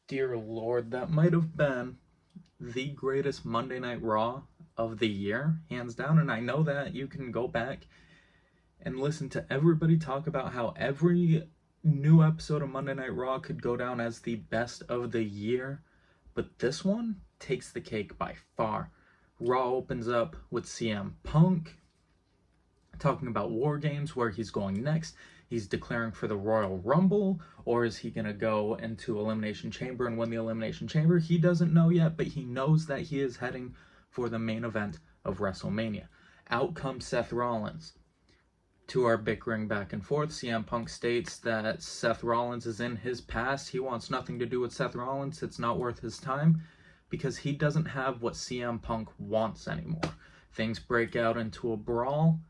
Dear Lord, that might have been the greatest Monday Night Raw of the year, hands down. And I know that you can go back and listen to everybody talk about how every new episode of Monday Night Raw could go down as the best of the year, but this one takes the cake by far. Raw opens up with CM Punk talking about War Games, where he's going next. He's declaring for the Royal Rumble, or is he going to go into Elimination Chamber and win the Elimination Chamber? He doesn't know yet, but he knows that he is heading for the main event of WrestleMania. Out comes Seth Rollins. To our bickering back and forth, CM Punk states that Seth Rollins is in his past. He wants nothing to do with Seth Rollins. It's not worth his time because he doesn't have what CM Punk wants anymore. Things break out into a brawl.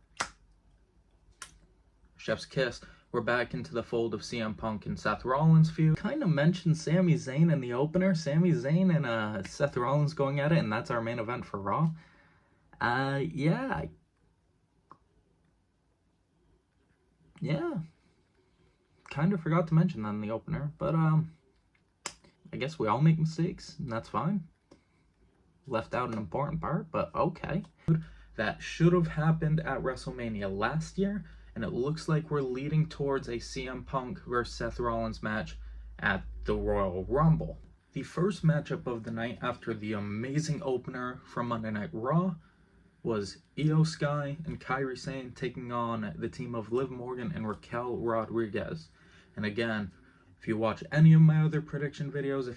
Chef's kiss. We're back into the fold of CM Punk and Seth Rollins feud. Kind of mentioned Sami Zayn in the opener. Sami Zayn and Seth Rollins going at it, and that's our main event for Raw. Yeah, kind of forgot to mention that in the opener, but I guess we all make mistakes, and that's fine. Left out an important part, but okay. That should have happened at WrestleMania last year, and it looks like we're leading towards a CM Punk versus Seth Rollins match at the Royal Rumble. The first matchup of the night after the amazing opener from Monday Night Raw was Io Sky and Kairi Sane taking on the team of Liv Morgan and Raquel Rodriguez. And again, if you watch any of my other prediction videos,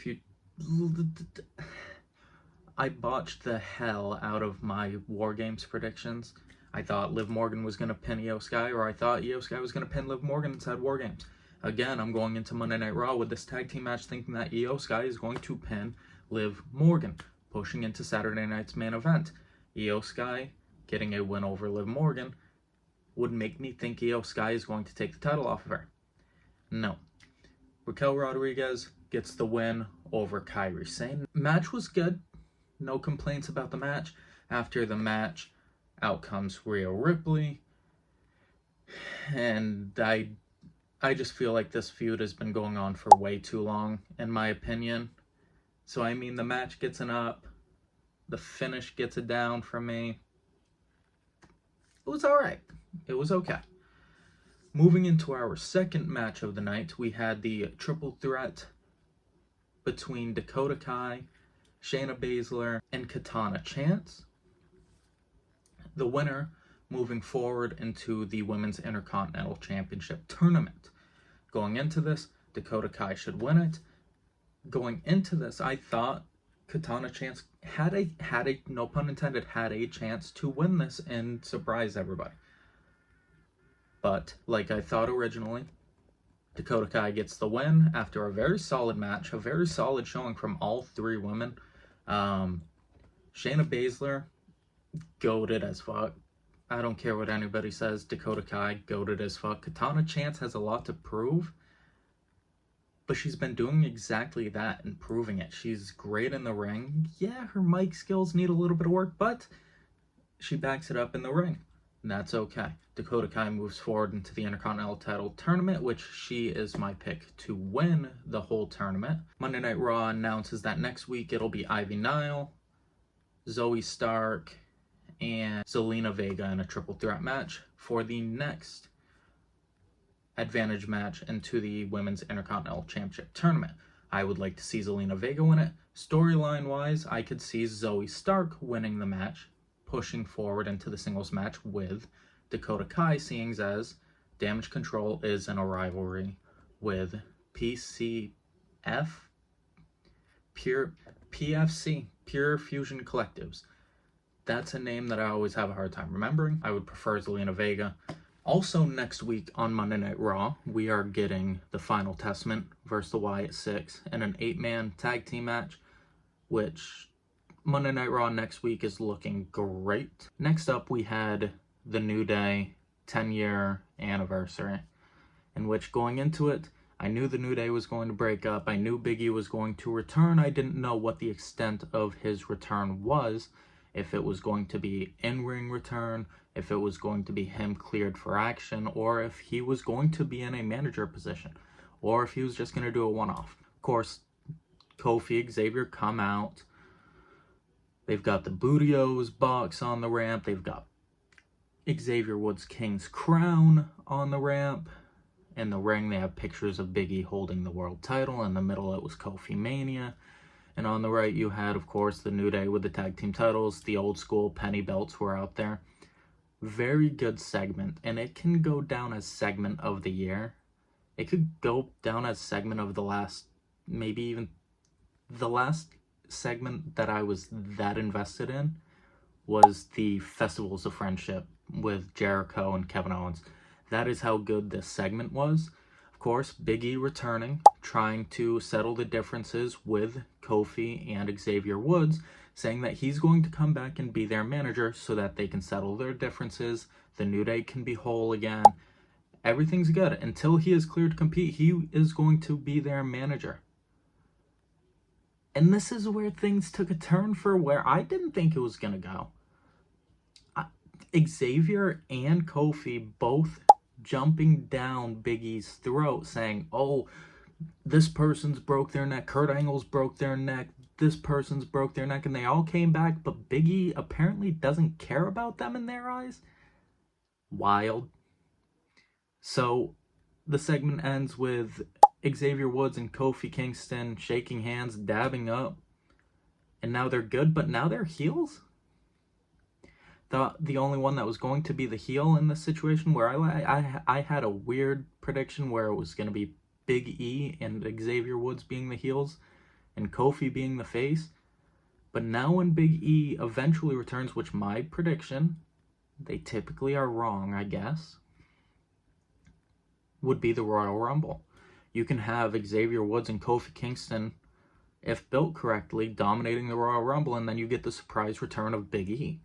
I botched the hell out of my War Games predictions. I thought Liv Morgan was going to pin Io Sky, or I thought Io Sky was going to pin Liv Morgan inside War Games. Again, I'm going into Monday Night Raw with this tag team match thinking that Io Sky is going to pin Liv Morgan, pushing into Saturday night's main event. Io Sky getting a win over Liv Morgan would make me think Io Sky is going to take the title off of her. No. Raquel Rodriguez gets the win over Kairi Sane. Match was good. No complaints about the match. After the match, out comes Rhea Ripley. And I just feel like this feud has been going on for way too long, in my opinion. So, I mean, the match gets an up. The finish gets a down for me. It was alright. It was okay. Moving into our second match of the night, we had the triple threat between Dakota Kai, Shayna Baszler, and Katana Chance. The winner moving forward into the Women's Intercontinental Championship tournament. Going into this, Dakota Kai should win it. Going into this, I thought Katana Chance had a no pun intended, had a chance to win this and surprise everybody. But like I thought originally, Dakota Kai gets the win after a very solid match, a very solid showing from all three women. Shayna Baszler, goated as fuck. I don't care what anybody says. Dakota Kai, goated as fuck. Katana Chance has a lot to prove, but she's been doing exactly that and proving it. She's great in the ring. Yeah, her mic skills need a little bit of work, but she backs it up in the ring. And that's okay. Dakota Kai moves forward into the Intercontinental title tournament, which she is my pick to win the whole tournament. Monday Night Raw announces that next week it'll be Ivy Nile, Zoe Stark, and Zelina Vega in a triple threat match for the next advantage match into the Women's Intercontinental Championship tournament. I would like to see Zelina Vega win it. Storyline wise, I could see Zoe Stark winning the match, pushing forward into the singles match with Dakota Kai, seeing as Damage Control is in a rivalry with PFC, Pure Fusion Collectives. That's a name that I always have a hard time remembering. I would prefer Zelina Vega. Also next week on Monday Night Raw, we are getting the Final Testament versus the Wyatt Six in an 8-man tag team match, which Monday Night Raw next week is looking great. Next up, we had the New Day 10-year anniversary, in which going into it, I knew the New Day was going to break up. I knew Big E was going to return. I didn't know what the extent of his return was, if it was going to be in-ring return, if it was going to be him cleared for action, or if he was going to be in a manager position, or if he was just going to do a one-off. Of course, Kofi, Xavier come out. They've got the Bootios box on the ramp. They've got Xavier Woods' King's Crown on the ramp. In the ring, they have pictures of Big E holding the world title. In the middle, it was Kofi Mania. And on the right, you had, of course, the New Day with the tag team titles. The old school penny belts were out there. Very good segment. And it can go down as segment of the year. It could go down as segment of the last, maybe even the last segment that I was that invested in was the Festivals of Friendship with Jericho and Kevin Owens. That is how good this segment was. Of course, Big E returning, trying to settle the differences with Kofi and Xavier Woods, saying that he's going to come back and be their manager so that they can settle their differences, the New Day can be whole again. Everything's good. Until he is cleared to compete, he is going to be their manager. And this is where things took a turn for where I didn't think it was going to go. Xavier and Kofi both jumping down Big E's throat saying, oh, this person's broke their neck, Kurt Angle's broke their neck, this person's broke their neck, and they all came back, but Big E apparently doesn't care about them in their eyes. Wild. So the segment ends with Xavier Woods and Kofi Kingston shaking hands, dabbing up, and now they're good, but now they're heels? The only one that was going to be the heel in this situation, where I had a weird prediction where it was going to be Big E and Xavier Woods being the heels and Kofi being the face. But now when Big E eventually returns, which my prediction, they typically are wrong, I guess, would be the Royal Rumble. You can have Xavier Woods and Kofi Kingston, if built correctly, dominating the Royal Rumble, and then you get the surprise return of Big E.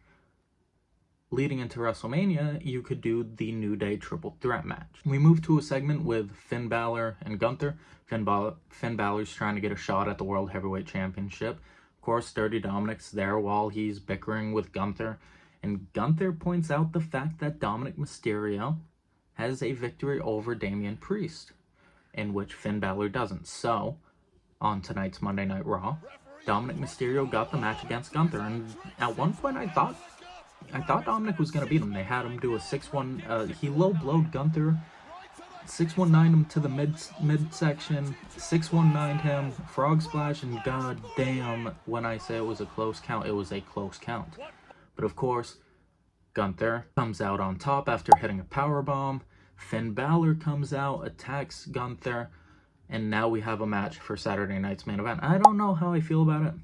Leading into WrestleMania, you could do the New Day Triple Threat match. We move to a segment with Finn Balor and Gunther. Finn Balor's trying to get a shot at the World Heavyweight Championship. Of course, Dirty Dominic's there while he's bickering with Gunther. And Gunther points out the fact that Dominic Mysterio has a victory over Damian Priest, in which Finn Balor doesn't. So, on tonight's Monday Night Raw, Dominic Mysterio got the match against Gunther. And at one point, I thought Dominic was going to beat him. They had him do a 6-1. He low-blowed Gunther, 619 him to the midsection, 619 him, frog splash, and god damn, when I say it was a close count, it was a close count. But of course, Gunther comes out on top after hitting a powerbomb. Finn Balor comes out, attacks Gunther, and now we have a match for Saturday night's main event. I don't know how I feel about it.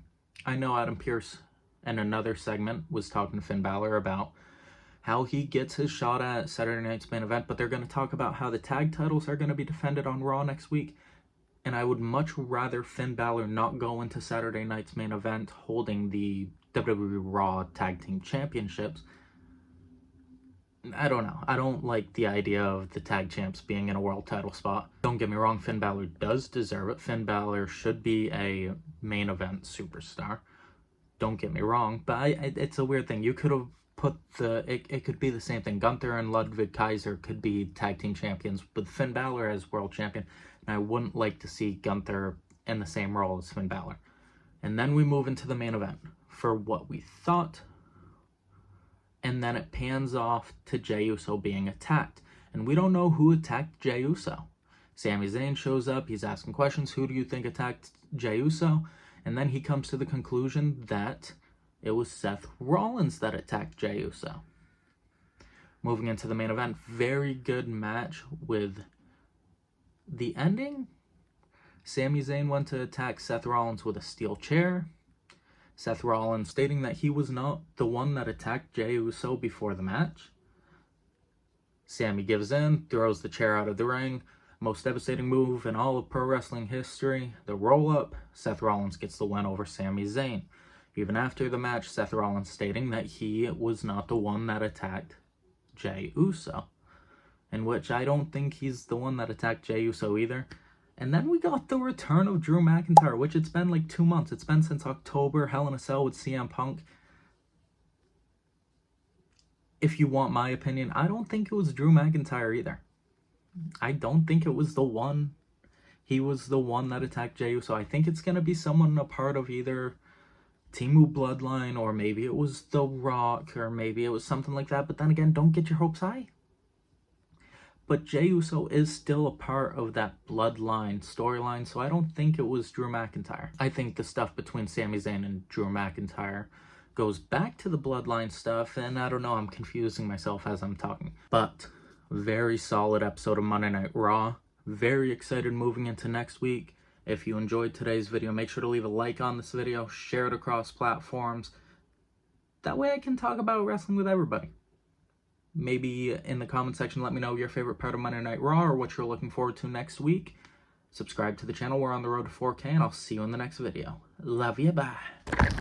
I know Adam Pearce in another segment was talking to Finn Balor about how he gets his shot at Saturday night's main event, but they're going to talk about how the tag titles are going to be defended on Raw next week. And I would much rather Finn Balor not go into Saturday night's main event holding the WWE Raw Tag Team Championships. I don't know. I don't like the idea of the tag champs being in a world title spot. Don't get me wrong, Finn Balor does deserve it. Finn Balor should be a main event superstar. Don't get me wrong, but it's a weird thing. You could have put it could be the same thing. Gunther and Ludwig Kaiser could be tag team champions with Finn Balor as world champion, and I wouldn't like to see Gunther in the same role as Finn Balor. And then we move into the main event for what we thought, and then it pans off to Jey Uso being attacked, and we don't know who attacked Jey Uso. Sami Zayn shows up, he's asking questions, who do you think attacked Jey Uso? And then he comes to the conclusion that it was Seth Rollins that attacked Jey Uso. Moving into the main event, very good match with the ending. Sami Zayn went to attack Seth Rollins with a steel chair. Seth Rollins stating that he was not the one that attacked Jey Uso before the match. Sami gives in, throws the chair out of the ring. Most devastating move in all of pro wrestling history, the roll-up. Seth Rollins gets the win over Sami Zayn. Even after the match, Seth Rollins stating that he was not the one that attacked Jey Uso, in which I don't think he's the one that attacked Jey Uso either. And then we got the return of Drew McIntyre, which it's been like 2 months. It's been since October, Hell in a Cell with CM Punk. If you want my opinion, I don't think it was Drew McIntyre either. I don't think it was the one. He was the one that attacked Jey Uso. I think it's going to be someone a part of either Temu Bloodline, or maybe it was The Rock, or maybe it was something like that. But then again, don't get your hopes high. But Jey Uso is still a part of that Bloodline storyline, so I don't think it was Drew McIntyre. I think the stuff between Sami Zayn and Drew McIntyre goes back to the Bloodline stuff, and I don't know, I'm confusing myself as I'm talking. But very solid episode of Monday Night Raw. Very excited moving into next week. If you enjoyed today's video, make sure to leave a like on this video, share it across platforms. That way I can talk about wrestling with everybody. Maybe in the comment section, let me know your favorite part of Monday Night Raw or what you're looking forward to next week. Subscribe to the channel. We're on the road to 4K, and I'll see you in the next video. Love you. Bye.